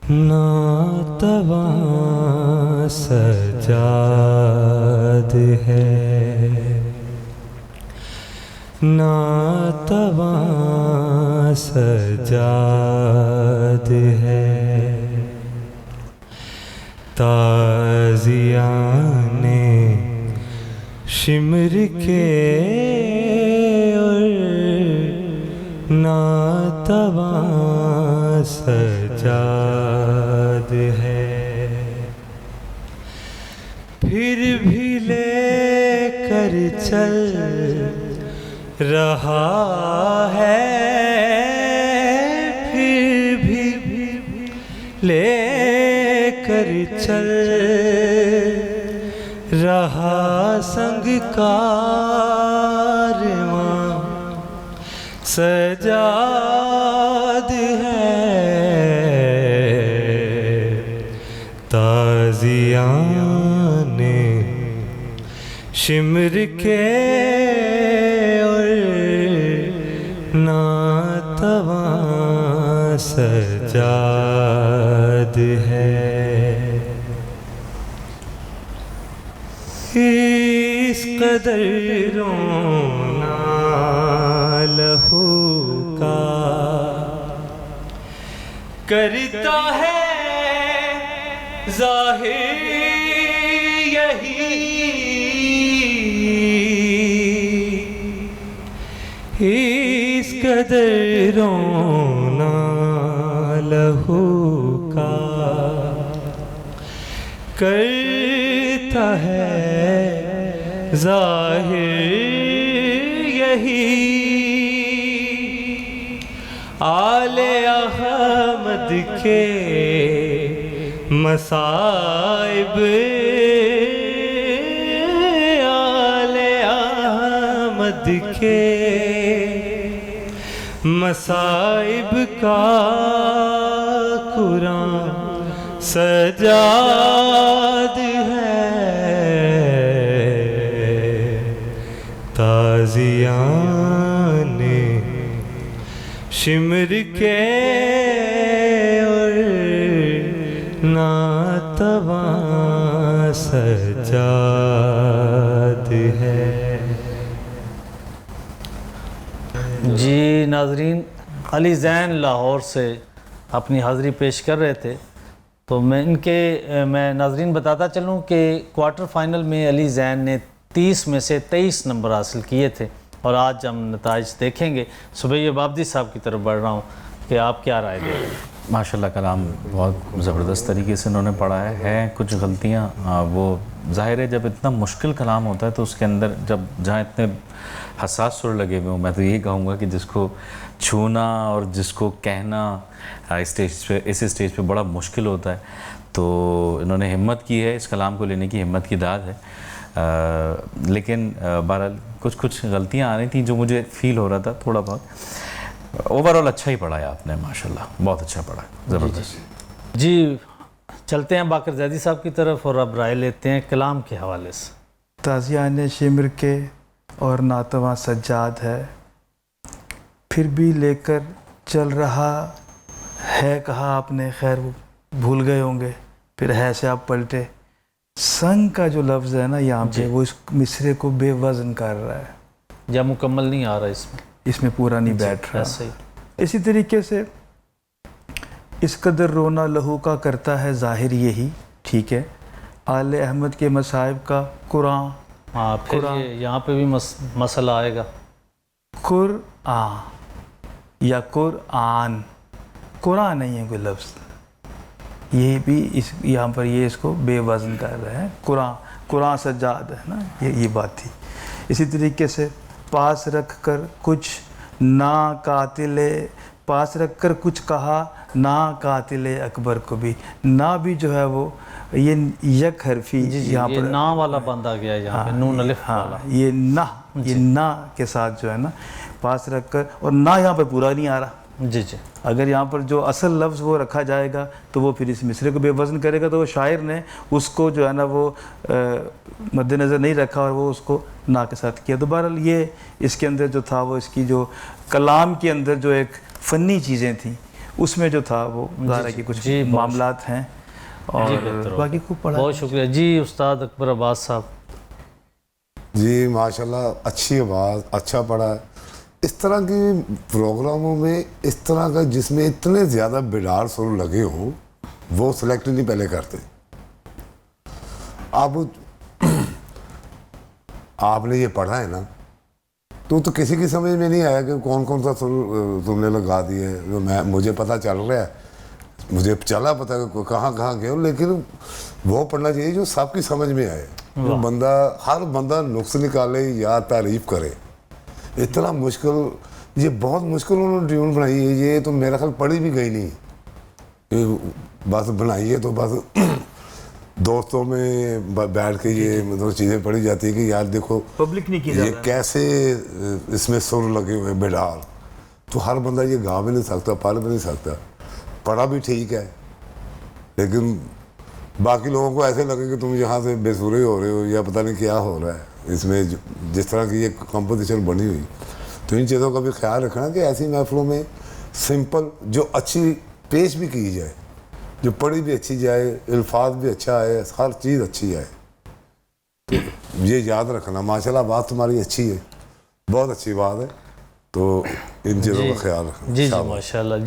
नातवां सजाद है, नातवां सजाद है, ताज़ियाने शिमर के और नातवां सजाद है। फिर भी ले कर चल रहा है, फिर भी ले कर चल रहा संग कारवां सजाद है, ताज़ियाने शिमर के और नातवां सजाद है। इस कदर रोना लहू का करता है ज़ाहिर यही, इस कदर रोना लहू का करता है ज़ाहिर यही। आले अहमद के मसाइब, आले अहमद के मसाइब का कुरान सजाद है, ताज़ियाने शिमर के और नातवां सजाद है। जी नाजरीन, अली ज़ैन लाहौर से अपनी हाज़िरी पेश कर रहे थे, तो मैं नाजरीन बताता चलूँ कि क्वार्टर फाइनल में अली ज़ैन ने 30 में से 23 नंबर हासिल किए थे और आज हम नताइज देखेंगे। सुबैर बाबदी साहब की तरफ बढ़ रहा हूँ कि आप क्या राय दें। माशाल्लाह कलाम बहुत ज़बरदस्त तरीके से उन्होंने पढ़ा है कुछ गलतियाँ वो ज़ाहिर है, जब इतना मुश्किल कलाम होता है तो उसके अंदर जब जहाँ इतने हसास सुर लगे हुए हों, मैं तो यही कहूँगा कि जिसको छूना और जिसको कहना इस स्टेज पे बड़ा मुश्किल होता है, तो इन्होंने हिम्मत की है, इस कलाम को लेने की हिम्मत की दाद है। लेकिन बहरहाल कुछ गलतियाँ आ रही थी जो मुझे फ़ील हो रहा था थोड़ा बहुत। ओवरऑल अच्छा ही पढ़ा है आपने, माशाल्लाह बहुत अच्छा पढ़ा, ज़बरदस्त। जी चलते हैं बाकर ज़ैदी साहब की तरफ और अब राय लेते हैं कलाम के हवाले से। ताज़ियाने शिमर के और नातवां सज्जाद है, फिर भी लेकर चल रहा है, कहा आपने, खैर वो भूल गए होंगे, फिर है से आप पलटे। संग का जो लफ्ज़ है ना यहाँ पे, वो इस मिसरे को बेवज़न कर रहा है, या मुकम्मल नहीं आ रहा इसमें पूरा नहीं बैठ रहा। इसी तरीके से इस कदर रोना लहू का करता है ज़ाहिर यही, ठीक है। आले अहमद के मसाइब का कुरान, हाँ फिर यहाँ पे भी मसला आएगा। कुरान या कुरान, कुरान नहीं है कोई लफ्ज़, ये भी इस यहाँ पर ये इसको बेवज़न कर रहे हैं। कुरान सज्जाद है ना, ये बात थी। इसी तरीके से पास रख कर कुछ ना कातिले, पास रख कर कुछ कहा ना कातिले अकबर को भी, ना भी जो है वो ये यक हरफी यहाँ पर ना वाला बंद आ गया यहाँ पे, नून अलिफ वाला, ये ना के साथ जो है ना पास रख कर, और ना यहाँ पर पूरा नहीं आ रहा। जी जी, अगर यहाँ पर जो असल लफ्ज़ वो रखा जाएगा तो वो फिर इस मिसरे को बेवज़न करेगा, तो वो शायर ने उसको जो है ना वो मद्देनज़र नहीं रखा और वो उसको ना के साथ किया। तो बहरहाल ये इसके अंदर जो था वो इसकी जो कलाम के अंदर जो एक फ़नी चीज़ें थी उसमें जो था वो ज़ाहिर है कि कुछ जी, बहुत मामलात हैं जी, और बेहतर बाकी खूब पढ़ा। बहुत शुक्रिया जी उस्ताद अकबर अब्बास साहब। जी माशाल्लाह, अच्छी आवाज़, अच्छा पढ़ा है। इस तरह के प्रोग्रामों में इस तरह का जिसमें इतने ज़्यादा बिडार सुर लगे हों, वो सिलेक्ट नहीं पहले करते। आपने ये पढ़ा है ना, तो किसी की समझ में नहीं आया कि कौन कौन सा सुर तुमने लगा दिए। जो मुझे पता चल रहा है, मुझे चला पता है कहाँ कहाँ गए हो, लेकिन वो पढ़ना चाहिए जो सबकी समझ में आए, जो बंदा हर बंदा नुक्स निकाले या तारीफ करे। इतना मुश्किल, ये बहुत मुश्किल उन्होंने ट्यून बनाई है। ये तो मेरा ख्याल पढ़ी भी गई नहीं, बस बनाई है तो बस दोस्तों में बैठ के ये मतलब चीज़ें पढ़ी जाती है कि यार देखो पब्लिक नहीं की ये कैसे इसमें सुर लगे हुए बेडार। तो हर बंदा ये गा भी नहीं सकता, पढ़ भी नहीं सकता। पढ़ा भी ठीक है, लेकिन बाकी लोगों को ऐसे लगे कि तुम यहाँ से बेसुरे हो रहे हो या पता नहीं क्या हो रहा है इसमें। जिस तरह की ये कंपोजिशन बनी हुई, तो इन चीज़ों का भी ख्याल रखना कि ऐसी महफिलों में सिंपल जो अच्छी पेश भी की जाए, जो पढ़ी भी अच्छी जाए, अल्फाज भी अच्छा आए, हर चीज़ अच्छी आए। तो ये याद रखना। माशाल्लाह बात तुम्हारी अच्छी है, बहुत अच्छी बात है, तो इन चीज़ों का ख्याल रखना। जी जी माशाल्लाह जी।